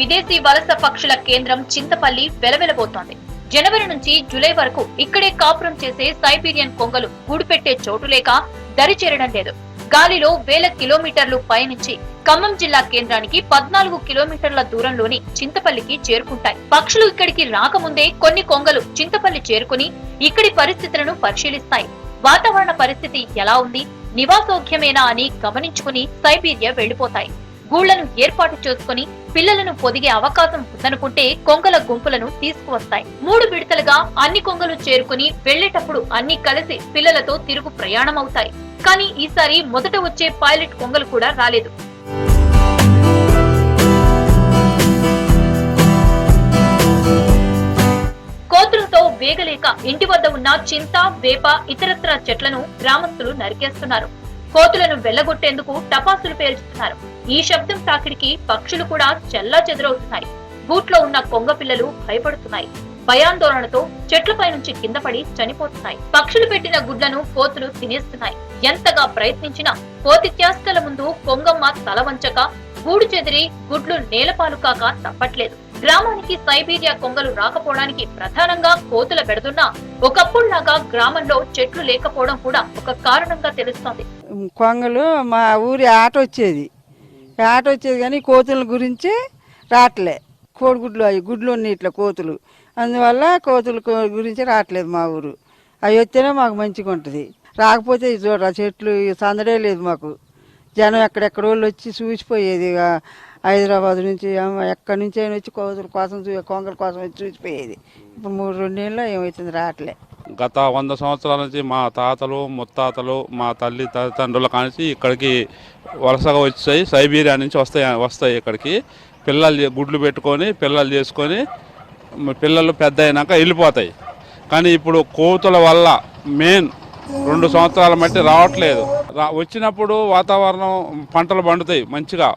విదేశీ వలస పక్షుల కేంద్రం చింతపల్లి వెలవెలబోతోంది. జనవరి నుంచి జూలై వరకు ఇక్కడే కాపురం చేసే సైబీరియన్ కొంగలు గూడు పెట్టే చోటు లేక దరిచేరడం లేదు. గాలిలో వేల కిలోమీటర్లు పయనించి ఖమ్మం జిల్లా కేంద్రానికి 14 కిలోమీటర్ల దూరంలోని చింతపల్లికి చేరుకుంటాయి. పక్షులు ఇక్కడికి రాకముందే కొన్ని కొంగలు చింతపల్లి చేరుకుని ఇక్కడి పరిస్థితులను పరిశీలిస్తాయి. వాతావరణ పరిస్థితి ఎలా ఉంది, నివాసోగ్యమేనా అని గమనించుకుని సైబీరియా వెళ్లిపోతాయి. గూళ్లను ఏర్పాటు చేసుకుని పిల్లలను పొదిగే అవకాశం ఉందనుకుంటే కొంగల గుంపులను తీసుకువస్తాయి. 3 విడతలుగా అన్ని కొంగలు చేరుకుని వెళ్లేటప్పుడు అన్ని కలిసి పిల్లలతో తిరుగు ప్రయాణం అవుతాయి. కానీ ఈసారి మొదట వచ్చే పైలట్ కొంగలు కూడా రాలేదు. కోతులతో వేగలేక ఇంటి వద్ద ఉన్న చింత, వేప, ఇతరత్ర చెట్లను గ్రామస్తులు నరికేస్తున్నారు. కోతులను వెళ్లగొట్టేందుకు టపాసులు పేల్చుతున్నారు. ఈ శబ్దం తాకిడికి పక్షులు కూడా చెల్లా చెదరవుతున్నాయి. గూట్లో ఉన్న కొంగ పిల్లలు భయపడుతున్నాయి. భయాందోళనతో చెట్లపై నుంచి కింద పడి చనిపోతున్నాయి. పక్షులు పెట్టిన గుడ్లను కోతులు తినేస్తున్నాయి. ఎంతగా ప్రయత్నించినా కోతి చేష్టల ముందు కొంగమ్మ తల వంచక గూడు చెదిరి గుడ్లు నేలపాలు కాక తప్పట్లేదు. గ్రామానికి సైబీరియా కొంగలు రాకపోవడానికి ప్రధానంగా కోతుల బెడదున్నా ఒకప్పుడులాగా గ్రామంలో చెట్లు లేకపోవడం కూడా ఒక కారణంగా తెలుస్తోంది. కొంగలు మా ఊరి ఆట వచ్చేది కానీ కోతుల గురించి రావట్లే. కోడిగుడ్లు అవి గుడ్లు ఉన్నాయి ఇట్లా కోతులు, అందువల్ల కోతుల గురించి రావట్లేదు మా ఊరు. అవి వస్తేనే మాకు మంచిగా ఉంటుంది. రాకపోతే చూడ చెట్లు సందడే లేదు మాకు. జనం ఎక్కడెక్కడ వాళ్ళు వచ్చి చూసిపోయేది. హైదరాబాద్ నుంచి ఎక్కడి నుంచి అయినా వచ్చి కోతుల కోసం కొంగల కోసం వచ్చి చూసిపోయేది. ఇప్పుడు 3-2 నెలల్లో ఏమవుతుంది, రావట్లే. గత 100 సంవత్సరాల నుంచి మా తాతలు ముత్తాతలు మా తల్లి తండ్రుల కానించి ఇక్కడికి వలసగా వచ్చాయి. సైబీరియా నుంచి వస్తాయి ఇక్కడికి. పిల్లలు గుడ్లు పెట్టుకొని పిల్లలు చేసుకొని పిల్లలు పెద్ద అయినాక వెళ్ళిపోతాయి. కానీ ఇప్పుడు కోతుల వల్ల మెయిన్ 2 సంవత్సరాల మట్టి రావట్లేదు. వచ్చినప్పుడు వాతావరణం పంటలు పండుతాయి, మంచిగా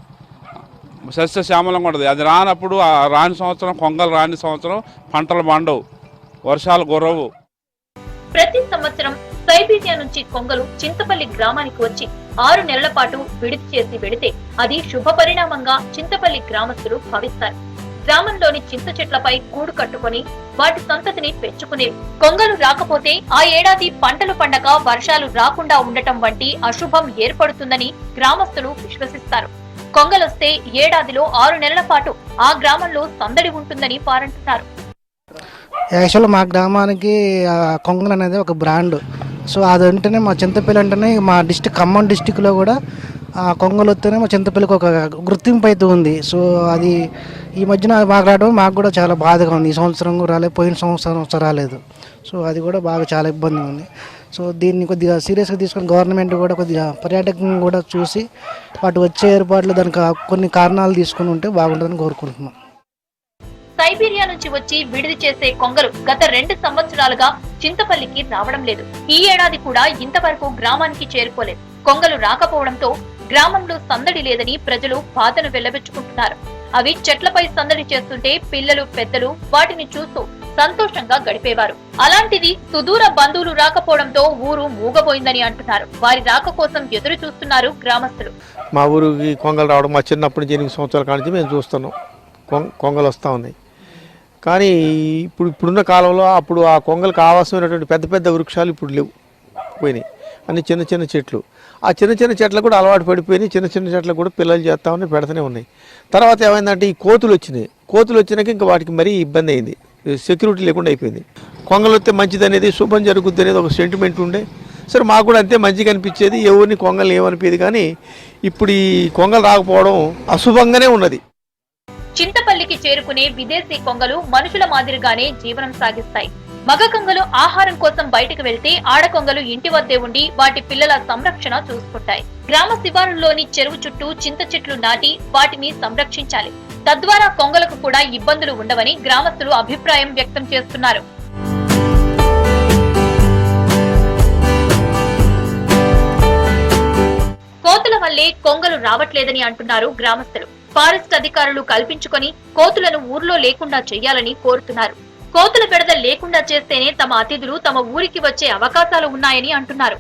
సస్యశ్యామలంగా ఉంటుంది. అది రానప్పుడు రాని సంవత్సరం కొంగలు రాని సంవత్సరం పంటలు పండవు, వర్షాలు కురవు. ప్రతి సంవత్సరం సైబీరియా నుంచి కొంగలు చింతపల్లి గ్రామానికి వచ్చి 6 నెలల పాటు విడిది చేసి వెడితే అది శుభ పరిణామంగా చింతపల్లి గ్రామస్తులు భావిస్తారు. గ్రామంలోని చింత చెట్లపై గూడు కట్టుకుని వాటి సంతతిని పెంచుకునేవి. కొంగలు రాకపోతే ఆ ఏడాది పంటలు పండక వర్షాలు రాకుండా ఉండటం వంటి అశుభం ఏర్పడుతుందని గ్రామస్తులు విశ్వసిస్తారు. కొంగలొస్తే ఏడాదిలో 6 నెలల పాటు ఆ గ్రామంలో సందడి ఉంటుందని వారంటున్నారు. యాక్చువల్గా మా గ్రామానికి కొంగలు అనేది ఒక బ్రాండ్. సో అది అంటేనే మా చింతపల్లి అంటేనే మా ఖమ్మం డిస్టిక్లో కూడా కొంగలు వస్తేనే మా చింతపల్లికి ఒక గుర్తింపు అయితే ఉంది. సో అది ఈ మధ్యన మాకు రావడం మాకు కూడా చాలా బాధగా ఉంది. ఈ సంవత్సరం రాలేదు, పోయిన సంవత్సరం రాలేదు. సో అది కూడా బాగా చాలా ఇబ్బంది ఉంది. సో దీన్ని కొద్దిగా సీరియస్గా తీసుకొని గవర్నమెంట్ కూడా కొద్దిగా పర్యాటకం కూడా చూసి వాటి వచ్చే ఏర్పాట్లు దానికి కొన్ని కారణాలు తీసుకుని ఉంటే బాగుంటుందని కోరుకుంటున్నాం. సైబీరియా నుంచి వచ్చి విడిది చేసే కొంగలు గత 2 సంవత్సరాలుగా చింతపల్లికి రావడం లేదు. ఈ ఏడాది కూడా ఇంతవరకు గ్రామానికి చేరుకోలేదు. కొంగలు రాకపోవడంతో గ్రామంలో సందడి లేదని ప్రజలు బాధను వెళ్లబెచ్చుకుంటున్నారు. అవి చెట్లపై సందడి చేస్తుంటే పిల్లలు పెద్దలు వాటిని చూస్తూ సంతోషంగా గడిపేవారు. అలాంటిది సుదూర బంధువులు రాకపోవడంతో ఊరు మూగబోయిందని అంటున్నారు. వారి రాక కోసం ఎదురు చూస్తున్నారు గ్రామస్తులు. మా ఊరికి కొంగలు రావడం మా చిన్నప్పటి నుంచి 8 సంవత్సరాల కానించి మేము చూస్తున్నాం. కొంగలు వస్తూ ఉన్నాయి. కానీ ఇప్పుడున్న కాలంలో అప్పుడు ఆ కొంగలకు ఆవాసమైనటువంటి పెద్ద పెద్ద వృక్షాలు ఇప్పుడు లేవు, పోయినాయి. అన్ని చిన్న చిన్న చెట్లు. ఆ చిన్న చిన్న చెట్లకు కూడా అలవాటు పడిపోయినాయి. చిన్న చిన్న చెట్లకు కూడా పిల్లలు చేస్తూ ఉన్నాయి, పెడుతూనే ఉన్నాయి. తర్వాత ఏమైందంటే ఈ కోతులు వచ్చినాక ఇంకా వాటికి మరీ ఇబ్బంది అయింది. సెక్యూరిటీ లేకుండా అయిపోయింది. కొంగలు వస్తే మంచిది అనేది, శుభం జరుగుద్ది అనేది ఒక సెంటిమెంట్ ఉండే. సరే మాకు కూడా అంతే మంచిగా అనిపించేది. ఎవరిని కొంగలు ఏమనిపించేది. కానీ ఇప్పుడు ఈ కొంగలు రాకపోవడం అశుభంగానే ఉన్నది. చింతపల్లికి చేరుకునే విదేశీ కొంగలు మనుషుల మాదిరిగానే జీవనం సాగిస్తాయి. మగ కొంగలు ఆహారం కోసం బయటకు వెళ్తే ఆడకొంగలు ఇంటి వద్దే ఉండి వాటి పిల్లల సంరక్షణ చూసుకుంటాయి. గ్రామ శివారుల్లోని చెరువు చుట్టూ చింత చెట్లు నాటి వాటిని సంరక్షించాలి. తద్వారా కొంగలకు కూడా ఇబ్బందులు ఉండవని గ్రామస్తులు అభిప్రాయం వ్యక్తం చేస్తున్నారు. కోతుల వల్లే కొంగలు రావట్లేదని అంటున్నారు గ్రామస్తులు. ఫారెస్ట్ అధికారులు కల్పించుకొని కోతులను ఊర్లో లేకుండా చేయాలని కోరుతున్నారు. కోతుల బెడద లేకుండా చేస్తేనే తమ అతిథులు తమ ఊరికి వచ్చే అవకాశాలు ఉన్నాయని అంటున్నారు.